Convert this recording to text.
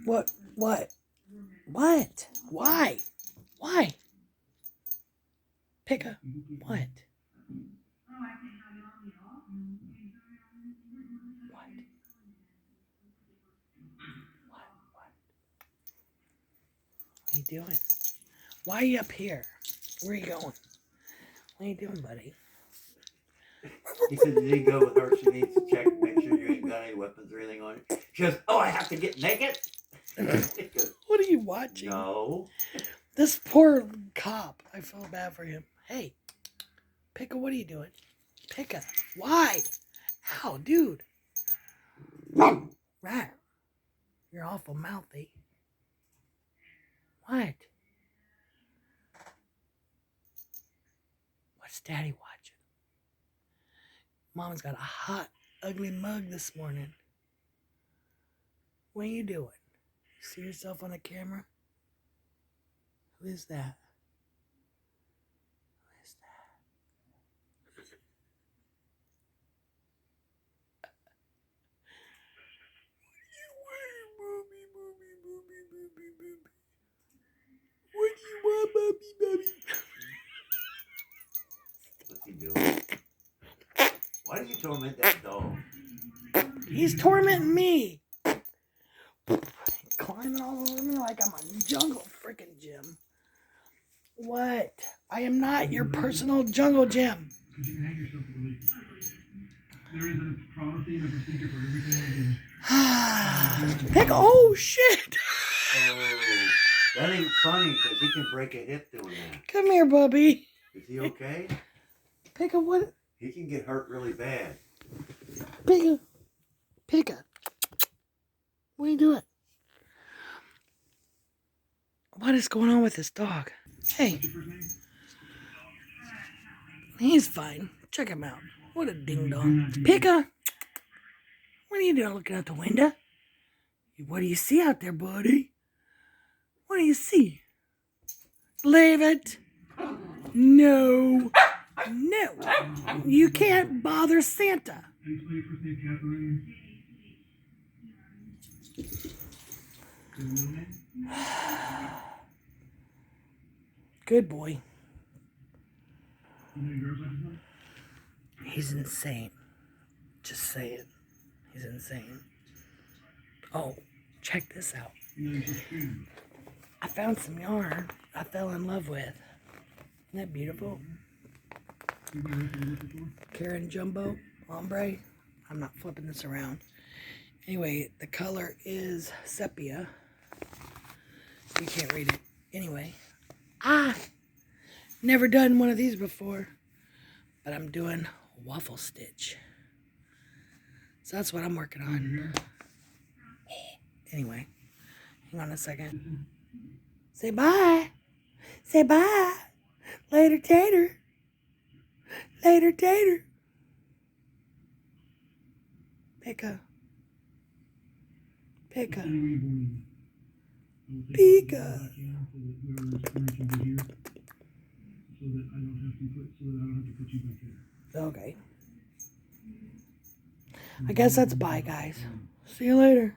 What? What? What? Why? Why? Pika. What? What are you doing? Why are you up here? Where are you going? What are you doing, buddy? He said you didn't go with her. She needs to check, make sure you ain't got any weapons or anything on you. She goes, oh, I have to get naked? What are you watching? No. This poor cop. I feel bad for him. Hey, Pika, what are you doing? Pika, why? Ow, dude. Right. You're awful mouthy. What? What's Daddy watching? Mama's got a hot, ugly mug this morning. What are you doing? You see yourself on the camera? Who is that? Who is that? What do you want, Bobby, Bobby? What's he doing? Why do you torment that dog? He's tormenting me. Climbing all over me like I'm a jungle freaking gym. What? I am not your personal jungle gym. Pick. Oh shit! Oh, that ain't funny because he can break a hip doing that. Come here, Bubby. Is he okay? Pika, what? He can get hurt really bad. Pika. Pika. What are you doing? What is going on with this dog? Hey. He's fine. Check him out. What a ding dong. Pika. What are you doing looking out the window? What do you see out there, buddy? What do you see? Leave it. No. No. You can't bother Santa. Good boy. He's insane. Just saying. He's insane. Oh, check this out. I found some yarn I fell in love with. Isn't that beautiful? Karen Jumbo Ombre. I'm not flipping this around. Anyway, the color is sepia. You can't read it. Anyway. Never done one of these before. But I'm doing waffle stitch. So that's what I'm working on. Anyway, hang on a second. Say bye. Say bye. Later, Tater. Later, Tater. Pika. Pika. Pika. Okay. I guess that's bye, guys. See you later.